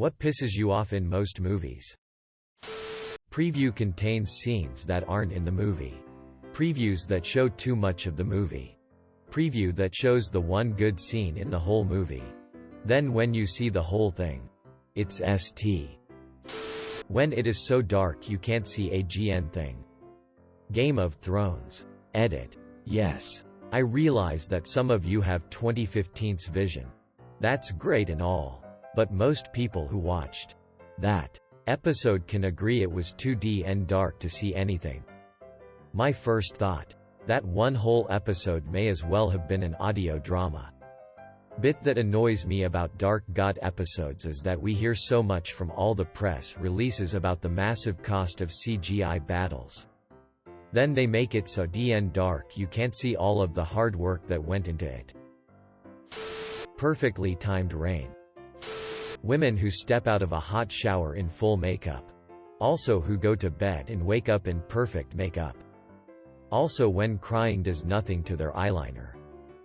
What pisses you off in most movies? Preview contains scenes that aren't in the movie. Previews that show too much of the movie. Preview that shows the one good scene in the whole movie. Then when you see the whole thing, it's st. When it is so dark you can't see a GN thing. Game of Thrones. Edit. Yes. I realize that some of you have 2015's vision. That's great and all. But most people who watched that episode can agree it was 2D and dark to see anything. My first thought. That one whole episode may as well have been an audio drama. Bit that annoys me about Dark God episodes is that we hear so much from all the press releases about the massive cost of CGI battles. Then they make it so DN dark you can't see all of the hard work that went into it. Perfectly timed rain. Women who step out of a hot shower in full makeup. Also who go to bed and wake up in perfect makeup. Also when crying does nothing to their eyeliner.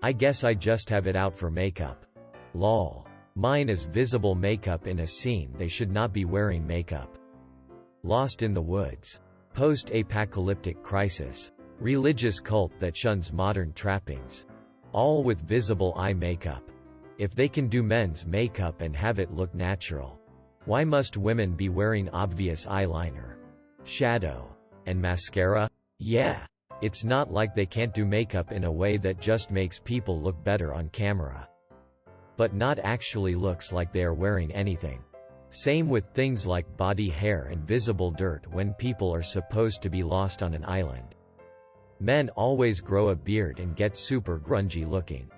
I guess I just have it out for makeup. Lol. Mine is visible makeup in a scene they should not be wearing makeup. Lost in the Woods. Post-apocalyptic crisis. Religious cult that shuns modern trappings. All with visible eye makeup. If they can do men's makeup and have it look natural, why must women be wearing obvious eyeliner, shadow, and mascara? Yeah. It's not like they can't do makeup in a way that just makes people look better on camera, but not actually looks like they are wearing anything. Same with things like body hair and visible dirt when people are supposed to be lost on an island. Men always grow a beard and get super grungy looking.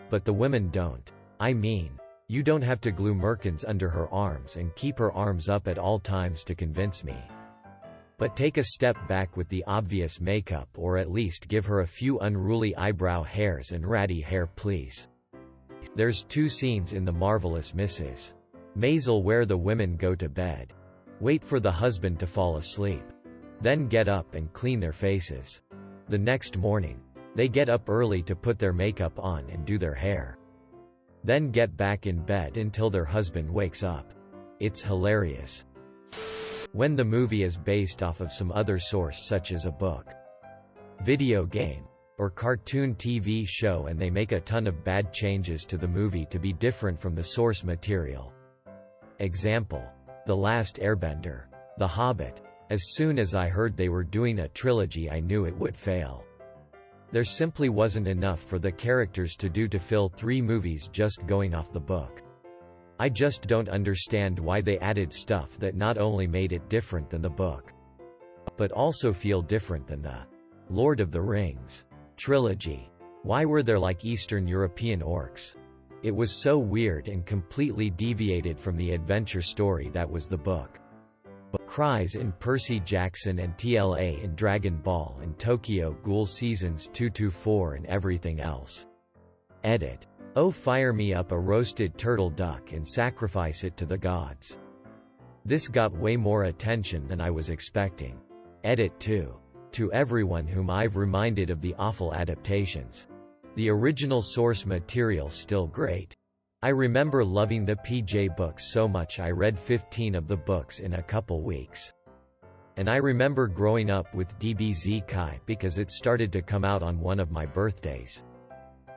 But the women don't. I mean, you don't have to glue merkins under her arms and keep her arms up at all times to convince me. But take a step back with the obvious makeup, or at least give her a few unruly eyebrow hairs and ratty hair, please. There's two scenes in The Marvelous Mrs. Maisel where the women go to bed, wait for the husband to fall asleep, then get up and clean their faces. The next morning, they get up early to put their makeup on and do their hair. Then get back in bed until their husband wakes up. It's hilarious. When the movie is based off of some other source such as a book, video game, or cartoon TV show and they make a ton of bad changes to the movie to be different from the source material. Example. The Last Airbender. The Hobbit. As soon as I heard they were doing a trilogy I knew it would fail. There simply wasn't enough for the characters to do to fill 3 movies just going off the book. I just don't understand why they added stuff that not only made it different than the book, but also feel different than the Lord of the Rings trilogy. Why were there like Eastern European orcs? It was so weird and completely deviated from the adventure story that was the book. Cries in Percy Jackson and TLA in Dragon Ball and Tokyo Ghoul Seasons 2-4 and everything else. Edit. Oh, fire me up a roasted turtle duck and sacrifice it to the gods. This got way more attention than I was expecting. Edit 2. To everyone whom I've reminded of the awful adaptations. The original source material still great. I remember loving the PJ books so much I read 15 of the books in a couple weeks. And I remember growing up with DBZ Kai because it started to come out on one of my birthdays.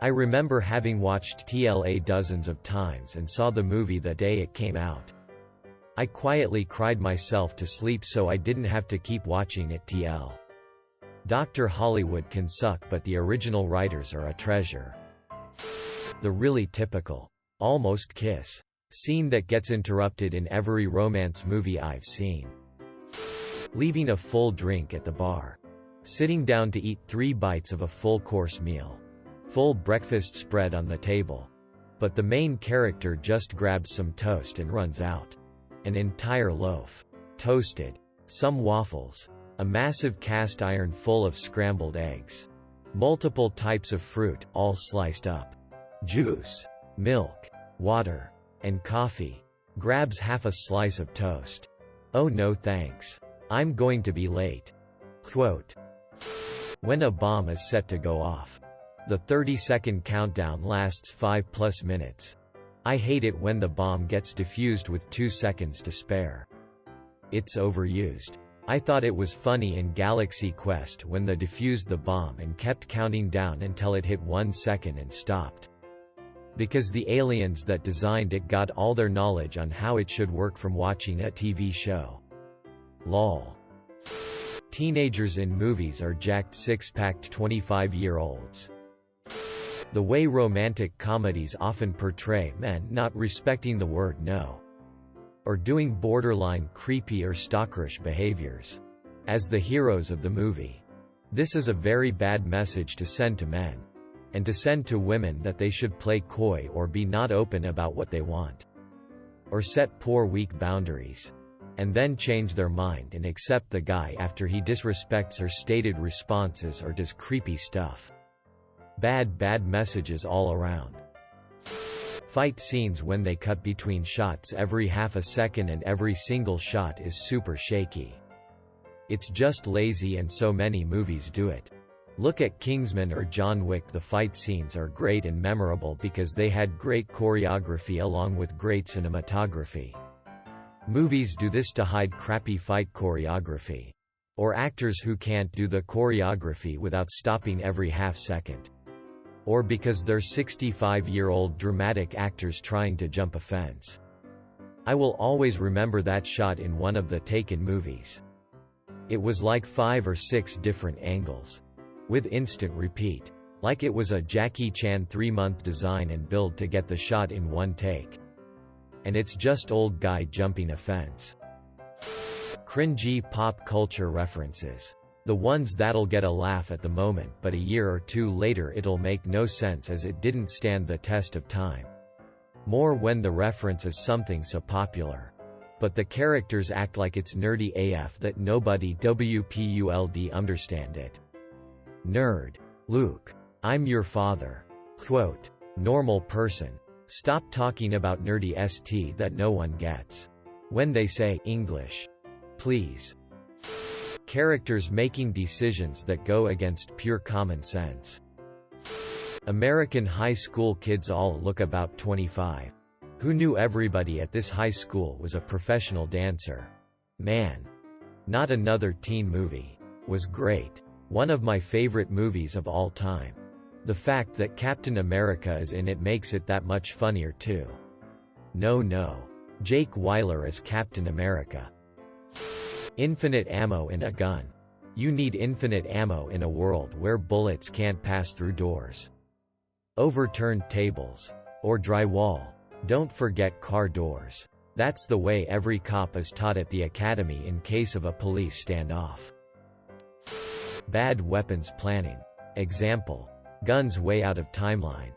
I remember having watched TLA dozens of times and saw the movie the day it came out. I quietly cried myself to sleep so I didn't have to keep watching it. TL. Dr. Hollywood can suck, but the original writers are a treasure. The really typical, almost kiss scene that gets interrupted in every romance movie I've seen. Leaving a full drink at the bar. Sitting down to eat 3 bites of a full-course meal. Full breakfast spread on the table. But the main character just grabs some toast and runs out. An entire loaf. Toasted. Some waffles. A massive cast iron full of scrambled eggs. Multiple types of fruit, all sliced up. Juice. Milk. Water. And coffee. Grabs half a slice of toast. Oh no thanks. I'm going to be late. Quote. When a bomb is set to go off. The 30-second countdown lasts 5+ minutes. I hate it when the bomb gets defused with 2 seconds to spare. It's overused. I thought it was funny in Galaxy Quest when they defused the bomb and kept counting down until it hit 1 second and stopped. Because the aliens that designed it got all their knowledge on how it should work from watching a TV show. Lol. Teenagers in movies are jacked six-packed 25-year-olds. The way romantic comedies often portray men not respecting the word no, or doing borderline creepy or stalkerish behaviors as the heroes of the movie. This is a very bad message to send to men, and to send to women that they should play coy or be not open about what they want, or set poor weak boundaries, and then change their mind and accept the guy after he disrespects her stated responses or does creepy stuff. Bad messages all around. Fight scenes when they cut between shots every half a second and every single shot is super shaky. It's just lazy and so many movies do it. Look at Kingsman or John Wick. The fight scenes are great and memorable because they had great choreography along with great cinematography. Movies do this to hide crappy fight choreography, or actors who can't do the choreography without stopping every half second, or because they're 65-year-old dramatic actors trying to jump a fence. I will always remember that shot in one of the Taken movies. It was like 5 or 6 different angles, with instant repeat. Like it was a Jackie Chan 3-month design and build to get the shot in one take. And it's just old guy jumping a fence. Cringy pop culture references. The ones that'll get a laugh at the moment but a year or two later it'll make no sense as it didn't stand the test of time. More when the reference is something so popular, but the characters act like it's nerdy AF that nobody WPULD understand it. Nerd. Luke. I'm your father. Quote. Normal person. Stop talking about nerdy ST that no one gets. When they say English, please. Characters making decisions that go against pure common sense. American high school kids all look about 25. Who knew everybody at this high school was a professional dancer? Man. Not Another Teen Movie was great. One of my favorite movies of all time. The fact that Captain America is in it makes it that much funnier too. No. Jake Weiler as Captain America. Infinite ammo in a gun. You need infinite ammo in a world where bullets can't pass through doors, overturned tables, or drywall. Don't forget car doors. That's the way every cop is taught at the academy in case of a police standoff. Bad weapons planning. Example. Guns way out of timeline.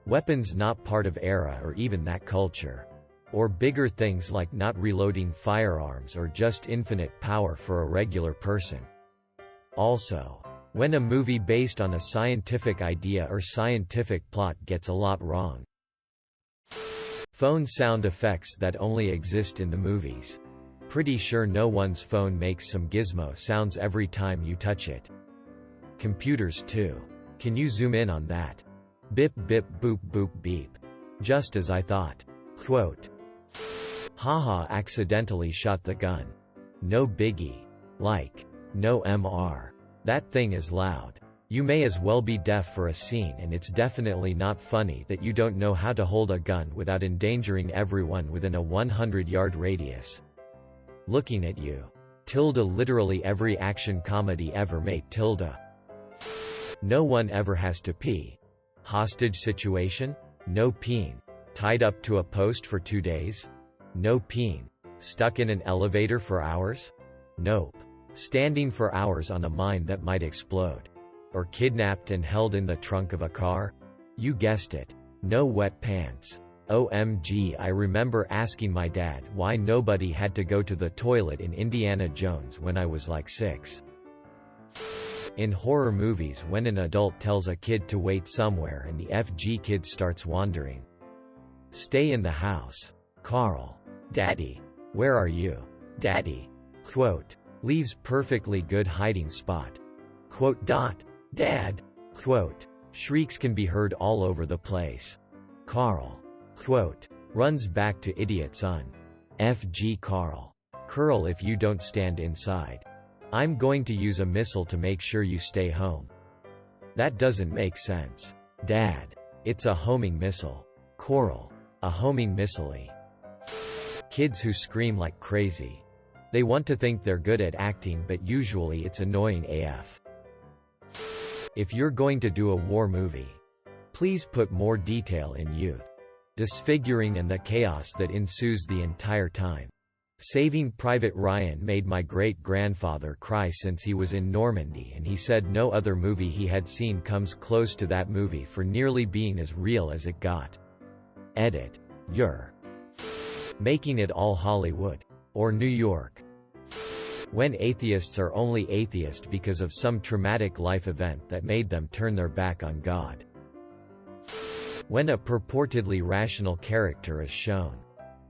Weapons not part of era or even that culture. Or bigger things like not reloading firearms or just infinite power for a regular person. Also, when a movie based on a scientific idea or scientific plot gets a lot wrong. Phone sound effects that only exist in the movies. Pretty sure no one's phone makes some gizmo sounds every time you touch it. Computers too. Can you zoom in on that? Bip bip boop boop beep. Just as I thought. Quote. Haha, accidentally shot the gun. No biggie. Like. No MR. That thing is loud. You may as well be deaf for a scene, and it's definitely not funny that you don't know how to hold a gun without endangering everyone within a 100-yard radius. Looking at you. Tilde literally every action comedy ever made tilde. No one ever has to pee. Hostage situation? No peeing. Tied up to a post for 2 days? No peeing. Stuck in an elevator for hours? Nope. Standing for hours on a mine that might explode. Or kidnapped and held in the trunk of a car? You guessed it. No wet pants. OMG, I remember asking my dad why nobody had to go to the toilet in Indiana Jones when I was like 6. In horror movies, when an adult tells a kid to wait somewhere and the FG kid starts wandering. Stay in the house. Carl. Daddy. Where are you? Daddy. Quote. Leaves perfectly good hiding spot. Quote. Dad. Quote. Shrieks can be heard all over the place. Carl. Quote. Runs back to idiot son. FG Carl. Curl if you don't stand inside. I'm going to use a missile to make sure you stay home. That doesn't make sense. Dad. It's a homing missile. Coral. A homing missile. Kids who scream like crazy. They want to think they're good at acting, but usually it's annoying AF. If you're going to do a war movie, please put more detail in youth disfiguring and the chaos that ensues the entire time. Saving Private Ryan made my great-grandfather cry since he was in Normandy, and he said no other movie he had seen comes close to that movie for nearly being as real as it got. Edit. You're making it all Hollywood. Or New York. When atheists are only atheist because of some traumatic life event that made them turn their back on God. When a purportedly rational character is shown,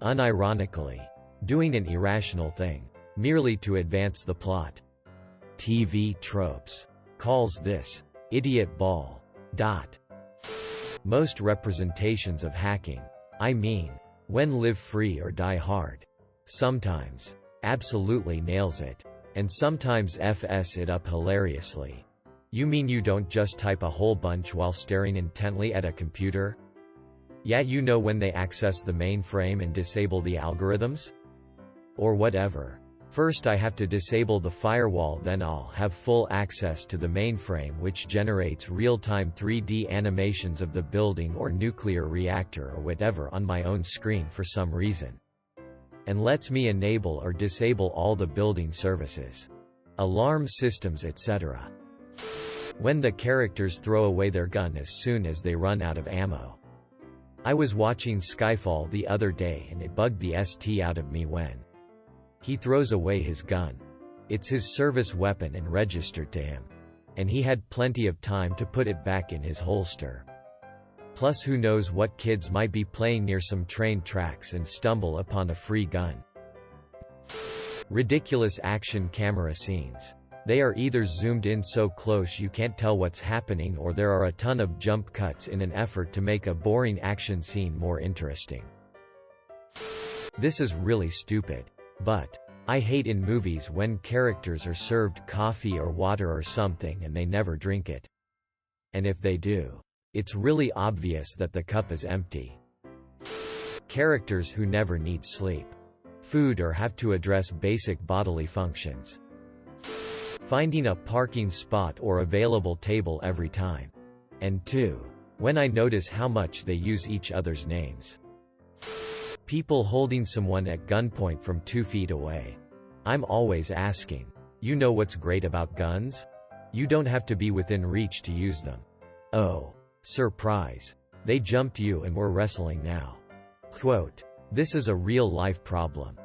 unironically, doing an irrational thing, merely to advance the plot. TV Tropes calls this idiot ball. Most representations of hacking, I mean, when Live Free or Die Hard, sometimes absolutely nails it, and sometimes f's it up hilariously. You mean you don't just type a whole bunch while staring intently at a computer? Yeah, you know when they access the mainframe and disable the algorithms? Or whatever. First I have to disable the firewall, then I'll have full access to the mainframe, which generates real-time 3D animations of the building or nuclear reactor or whatever on my own screen for some reason. And lets me enable or disable all the building services, alarm systems, etc. When the characters throw away their gun as soon as they run out of ammo. I was watching Skyfall the other day and it bugged the ST out of me when he throws away his gun. It's his service weapon and registered to him. And he had plenty of time to put it back in his holster. Plus who knows what kids might be playing near some train tracks and stumble upon a free gun. Ridiculous action camera scenes. They are either zoomed in so close you can't tell what's happening, or there are a ton of jump cuts in an effort to make a boring action scene more interesting. This is really stupid. But I hate in movies when characters are served coffee or water or something and they never drink it. And if they do, it's really obvious that the cup is empty. Characters who never need sleep, food, or have to address basic bodily functions. Finding a parking spot or available table every time. And 2. When I notice how much they use each other's names. People holding someone at gunpoint from 2 feet away. I'm always asking, you know what's great about guns? You don't have to be within reach to use them. Oh, surprise. They jumped you and we're wrestling now. Quote, this is a real-life problem.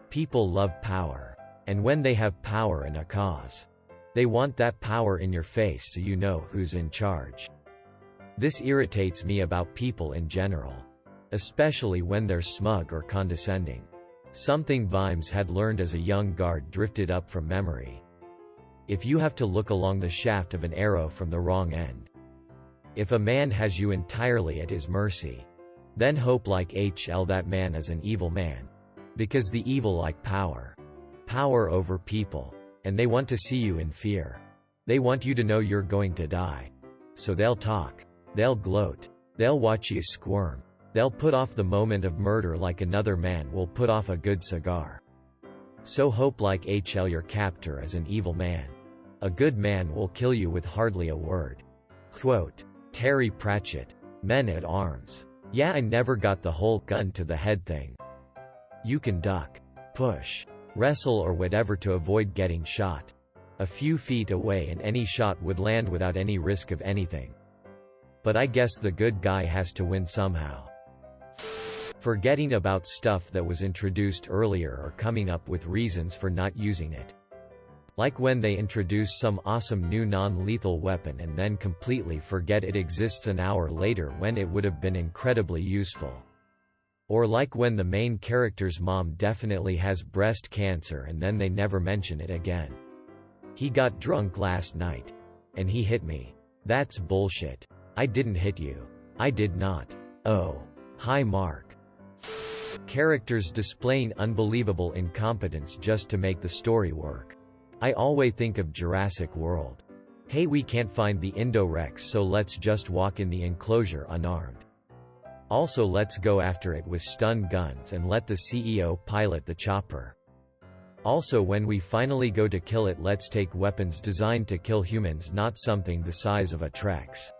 People love power. And when they have power and a cause, they want that power in your face so you know who's in charge. This irritates me about people in general. Especially when they're smug or condescending. Something Vimes had learned as a young guard drifted up from memory. If you have to look along the shaft of an arrow from the wrong end. If a man has you entirely at his mercy, then hope like HL that man is an evil man. Because the evil like power. Power over people. And they want to see you in fear. They want you to know you're going to die. So they'll talk. They'll gloat. They'll watch you squirm. They'll put off the moment of murder like another man will put off a good cigar. So hope like HL your captor is an evil man. A good man will kill you with hardly a word. Quote, Terry Pratchett, Men at Arms. Yeah, I never got the whole gun to the head thing. You can duck, push, wrestle or whatever to avoid getting shot. A few feet away and any shot would land without any risk of anything. But I guess the good guy has to win somehow. Forgetting about stuff that was introduced earlier or coming up with reasons for not using it. Like when they introduce some awesome new non-lethal weapon and then completely forget it exists an hour later when it would have been incredibly useful. Or like when the main character's mom definitely has breast cancer and then they never mention it again. He got drunk last night. And he hit me. That's bullshit. I didn't hit you. I did not. Oh. Hi Mark. Characters displaying unbelievable incompetence just to make the story work. I always think of Jurassic World. Hey, we can't find the Indo-Rex, so let's just walk in the enclosure unarmed. Also, let's go after it with stun guns and let the CEO pilot the chopper. Also, when we finally go to kill it, let's take weapons designed to kill humans, not something the size of a Trex.